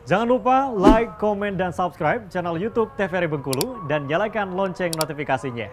Jangan lupa like, komen, dan subscribe channel YouTube TVRI Bengkulu dan nyalakan lonceng notifikasinya.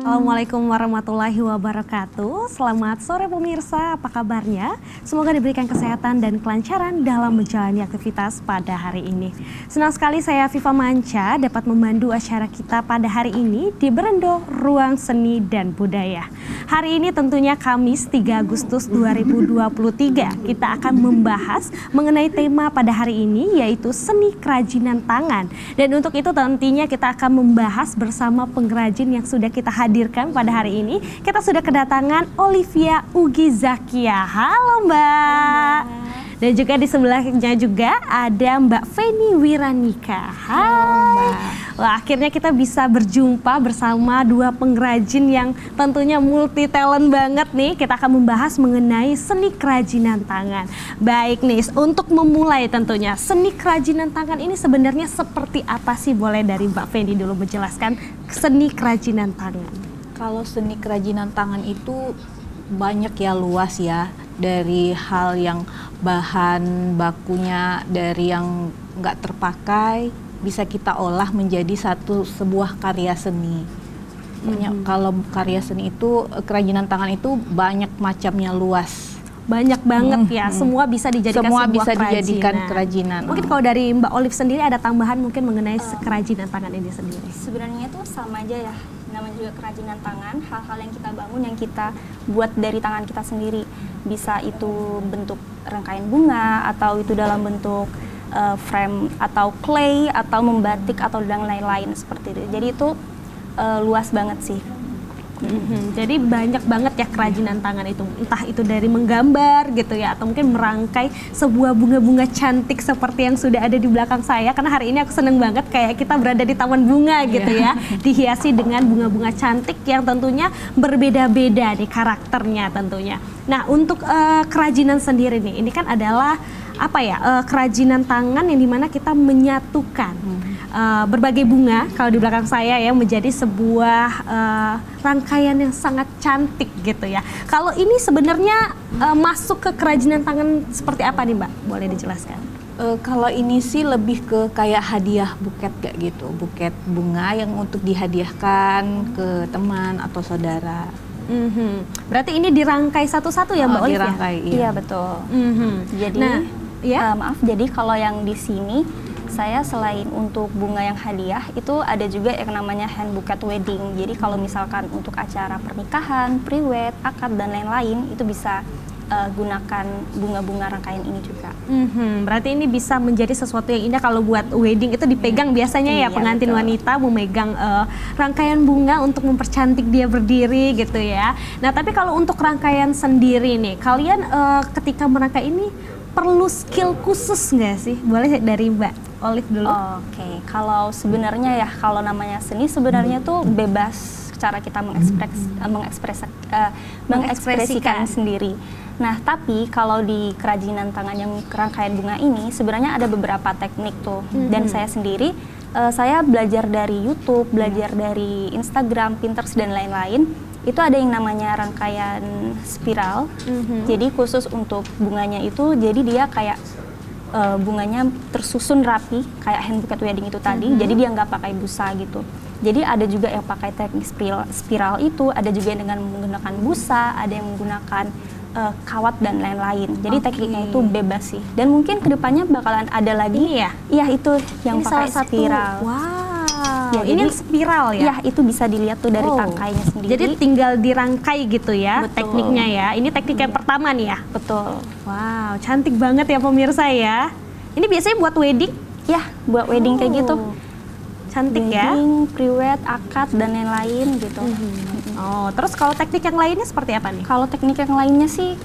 Assalamualaikum warahmatullahi wabarakatuh. Selamat sore pemirsa, apa kabarnya? Semoga diberikan kesehatan dan kelancaran dalam menjalani aktivitas pada hari ini. Senang sekali saya Viva Manca dapat memandu acara kita pada hari ini di Berendo Ruang Seni dan Budaya. Hari ini tentunya Kamis 3 Agustus 2023. Kita akan membahas mengenai tema pada hari ini yaitu seni kerajinan tangan. Dan untuk itu tentunya kita akan membahas bersama pengrajin yang sudah kita hadirkan pada hari ini. Kita sudah kedatangan Olivia Ugi Zakia. Halo Mbak. Dan juga di sebelahnya juga ada Mbak Feni Wiranika. Hai. Wah, akhirnya kita bisa berjumpa bersama dua pengrajin yang tentunya multi talent banget nih. Kita akan membahas mengenai seni kerajinan tangan. Baik nih, untuk memulai tentunya seni kerajinan tangan ini sebenarnya seperti apa sih? Boleh dari Mbak Feni dulu menjelaskan seni kerajinan tangan. Kalau seni kerajinan tangan itu banyak ya, luas ya. Dari hal yang bahan bakunya dari yang nggak terpakai bisa kita olah menjadi sebuah karya seni. Kalau karya seni itu, kerajinan tangan itu banyak macamnya, luas. Banyak banget ya, semua bisa dijadikan Semua sebuah bisa dijadikan kerajinan. Mungkin kalau dari Mbak Olive sendiri ada tambahan mungkin mengenai kerajinan tangan ini sendiri. Sebenarnya itu sama aja ya, namanya juga kerajinan tangan, hal-hal yang kita bangun, yang kita buat dari tangan kita sendiri. Bisa itu bentuk rangkaian bunga, atau itu dalam bentuk frame, atau clay, atau membatik, atau dan lain-lain seperti itu. Jadi itu luas banget sih. Jadi banyak banget ya kerajinan tangan itu, entah itu dari menggambar gitu ya, atau mungkin merangkai sebuah bunga-bunga cantik seperti yang sudah ada di belakang saya. Karena hari ini aku seneng banget kayak kita berada di taman bunga gitu ya, dihiasi dengan bunga-bunga cantik yang tentunya berbeda-beda nih karakternya tentunya. Nah, untuk kerajinan sendiri nih, ini kan adalah apa ya, kerajinan tangan yang dimana kita menyatukan berbagai bunga kalau di belakang saya ya menjadi sebuah rangkaian yang sangat cantik gitu ya. Kalau ini sebenarnya masuk ke kerajinan tangan seperti apa nih Mbak? Boleh dijelaskan? Kalau ini sih lebih ke kayak hadiah buket kayak gitu, buket bunga yang untuk dihadiahkan ke teman atau saudara. Berarti ini dirangkai satu-satu ya Mbak Olive? Dirangkai, Iya betul. Jadi maaf, jadi kalau yang di sini saya selain untuk bunga yang hadiah, itu ada juga yang namanya hand bouquet wedding. Jadi kalau misalkan untuk acara pernikahan, pre-wed, akad, dan lain-lain, itu bisa gunakan bunga-bunga rangkaian ini juga. Berarti ini bisa menjadi sesuatu yang indah kalau buat wedding itu dipegang biasanya ya, pengantin wanita memegang rangkaian bunga untuk mempercantik dia berdiri gitu ya. Nah, tapi kalau untuk rangkaian sendiri nih, kalian ketika merangkai ini perlu skill khusus nggak sih? Boleh dari Mbak Olive dulu. Oke, kalau sebenarnya ya, kalau namanya seni sebenarnya tuh bebas cara kita mengekspresikan sendiri. Nah, tapi kalau di kerajinan tangan yang rangkaian bunga ini sebenarnya ada beberapa teknik tuh. Dan saya sendiri, saya belajar dari YouTube, belajar dari Instagram, Pinterest, dan lain-lain. Itu ada yang namanya rangkaian spiral. Jadi khusus untuk bunganya itu, jadi dia kayak bunganya tersusun rapi kayak hand bouquet wedding itu tadi. Jadi dia nggak pakai busa gitu. Jadi ada juga yang pakai teknik spiral itu, ada juga yang dengan menggunakan busa, ada yang menggunakan kawat dan lain-lain. Jadi tekniknya itu bebas sih. Dan mungkin kedepannya bakalan ada lagi. Ini ya? Iya, itu yang ini pakai spiral. Ya, ini yang spiral ya? Iya, itu bisa dilihat tuh dari tangkainya sendiri. Jadi tinggal dirangkai gitu ya. Betul. Tekniknya ya. Ini teknik yang pertama nih ya? Betul. Wow, cantik banget ya pemirsa ya. Ini biasanya buat wedding? Ya, buat wedding kayak gitu. Cantik ya. Wedding, pre-wed, akad, dan lain-lain gitu. Oh, terus kalau teknik yang lainnya seperti apa nih? Kalau teknik yang lainnya sih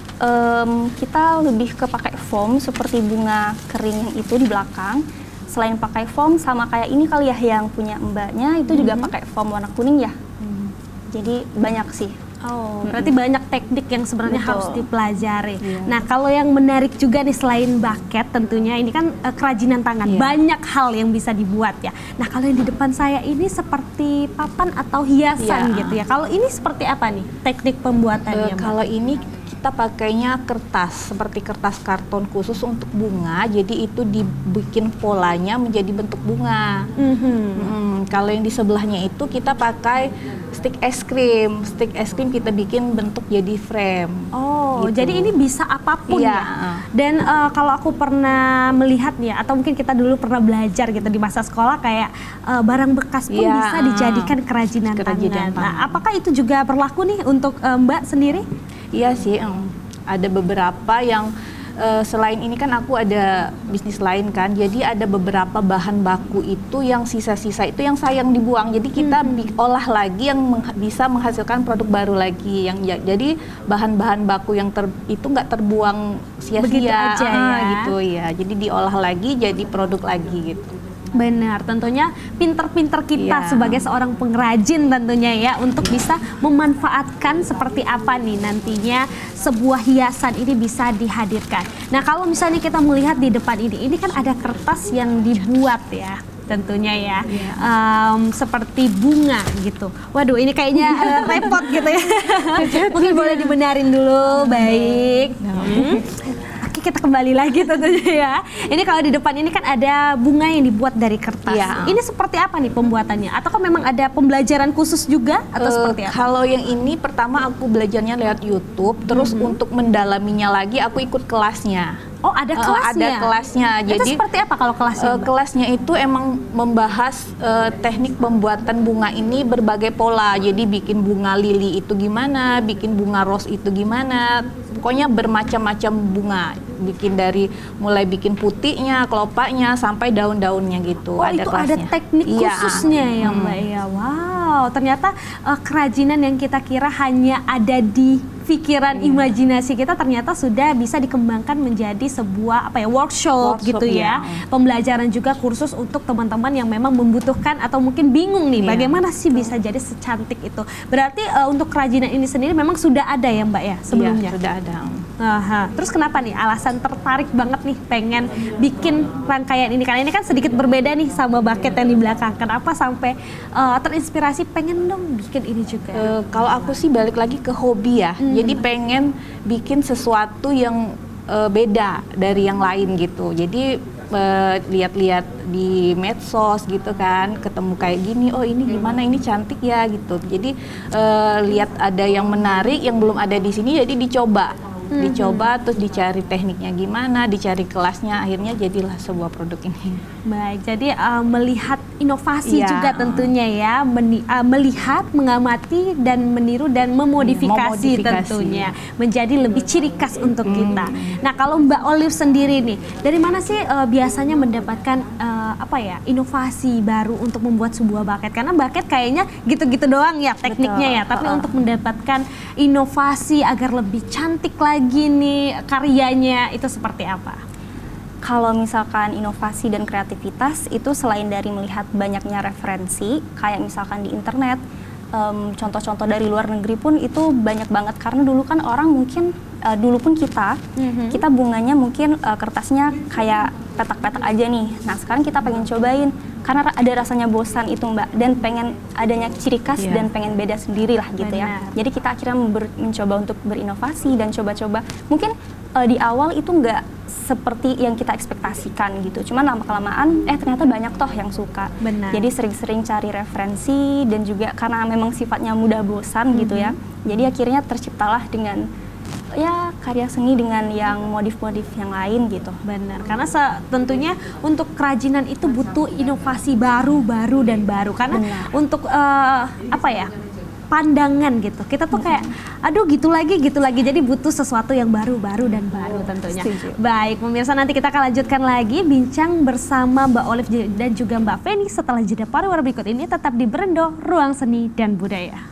kita lebih ke pakai foam seperti bunga kering yang itu di belakang. Selain pakai foam, sama kayak ini kali ya yang punya mbaknya itu juga pakai foam warna kuning ya. Jadi banyak sih Oh, berarti banyak teknik yang sebenarnya Betul. harus dipelajari. Iya. Nah, kalau yang menarik juga nih selain bucket tentunya ini kan kerajinan tangan. Iya. Banyak hal yang bisa dibuat ya. Nah, kalau yang di depan saya ini seperti papan atau hiasan Iya. gitu ya. Kalau ini seperti apa nih teknik pembuatannya, Mbak? Kalau ini kita pakainya kertas, seperti kertas karton khusus untuk bunga. Jadi itu dibikin polanya menjadi bentuk bunga. Kalau yang di sebelahnya itu kita pakai stick es krim. Stick es krim kita bikin bentuk jadi frame. Oh, Gitu. jadi ini bisa apapun Iya. ya. Dan kalau aku pernah melihat nih, atau mungkin kita dulu pernah belajar gitu di masa sekolah kayak barang bekas pun Iya, bisa dijadikan kerajinan kerajinan tangan. Nah, tangan. apakah itu juga berlaku nih untuk Mbak sendiri? Iya sih, ada beberapa yang selain ini kan aku ada bisnis lain kan, jadi ada beberapa bahan baku itu yang sisa-sisa itu yang sayang dibuang, jadi kita diolah lagi yang bisa menghasilkan produk baru lagi, yang jadi bahan-bahan baku yang itu nggak terbuang Begitu sia-sia. aja ya. Gitu ya, jadi diolah lagi jadi produk lagi gitu. Benar, tentunya pinter-pinter kita Iya. sebagai seorang pengrajin tentunya ya untuk bisa memanfaatkan seperti apa nih nantinya sebuah hiasan ini bisa dihadirkan. Nah, kalau misalnya kita melihat di depan ini kan ada kertas yang dibuat ya. Tentunya ya, seperti bunga gitu. Waduh, ini kayaknya repot gitu ya. Mungkin boleh dibenarin dulu, baik. Oke, kita kembali lagi tentunya ya. Ini kalau di depan ini kan ada bunga yang dibuat dari kertas. Iya. Ini seperti apa nih pembuatannya? Ataukah memang ada pembelajaran khusus juga atau seperti apa? Kalau yang ini pertama aku belajarnya lewat YouTube, terus untuk mendalaminya lagi aku ikut kelasnya. Oh, ada kelasnya. Ada kelasnya. Itu Jadi seperti apa kalau kelasnya, Mbak? kelasnya itu emang membahas teknik pembuatan bunga ini berbagai pola. Jadi bikin bunga lili itu gimana, bikin bunga rose itu gimana. Pokoknya bermacam-macam bunga. Bikin dari mulai bikin putihnya, kelopaknya sampai daun-daunnya gitu. Oh, itu ada kelasnya. teknik Iya. khususnya ya, Mbak ya. Wow, ternyata kerajinan yang kita kira hanya ada di pikiran imajinasi kita ternyata sudah bisa dikembangkan menjadi sebuah workshop gitu ya. Pembelajaran juga kursus untuk teman-teman yang memang membutuhkan atau mungkin bingung nih bagaimana sih bisa jadi secantik itu. Berarti untuk kerajinan ini sendiri memang sudah ada ya, Mbak ya sebelumnya. Iya, sudah ada. Aha. Terus kenapa nih alasan tertarik banget nih pengen bikin rangkaian ini? Karena ini kan sedikit berbeda nih sama bucket yang di belakang. Kenapa sampai terinspirasi pengen dong bikin ini juga? Kalau aku sih balik lagi ke hobi ya. Jadi pengen bikin sesuatu yang beda dari yang lain gitu. Jadi lihat-lihat di medsos gitu kan, ketemu kayak gini, oh ini gimana, ini cantik ya gitu. Jadi lihat ada yang menarik yang belum ada di sini, jadi dicoba. Dicoba terus dicari tekniknya gimana, dicari kelasnya, akhirnya jadilah sebuah produk ini. Baik, jadi melihat inovasi Iya. juga tentunya ya, melihat, mengamati dan meniru dan memodifikasi tentunya menjadi lebih ciri khas untuk kita. Nah, kalau Mbak Olive sendiri nih, dari mana sih biasanya mendapatkan inovasi baru untuk membuat sebuah bucket? Karena bucket kayaknya gitu-gitu doang ya tekniknya ya, tapi untuk mendapatkan inovasi agar lebih cantik lagi nih karyanya itu seperti apa? Kalau misalkan inovasi dan kreativitas itu selain dari melihat banyaknya referensi, kayak misalkan di internet, contoh-contoh dari luar negeri pun itu banyak banget. Karena dulu kan orang mungkin, dulu pun kita bunganya mungkin kertasnya kayak petak-petak aja nih. Nah sekarang kita pengen cobain, karena ada rasanya bosan itu Mbak, dan pengen adanya ciri khas dan pengen beda sendiri lah gitu ya. Jadi kita akhirnya mencoba untuk berinovasi dan coba-coba. Mungkin di awal itu nggak seperti yang kita ekspektasikan gitu, cuman lama-kelamaan ternyata banyak toh yang suka. Benar. Jadi sering-sering cari referensi dan juga karena memang sifatnya mudah bosan gitu ya, jadi akhirnya terciptalah dengan ya karya seni dengan yang modif-modif yang lain gitu. Benar, karena tentunya untuk kerajinan itu butuh inovasi baru dan baru. Karena untuk pandangan gitu, kita tuh kayak aduh gitu lagi, jadi butuh sesuatu yang baru dan baru tentunya. Setuju. Baik, pemirsa, nanti kita akan lanjutkan lagi bincang bersama Mbak Olive dan juga Mbak Feni setelah jeda pariwara berikut ini. Tetap di Berendo, Ruang Seni dan Budaya.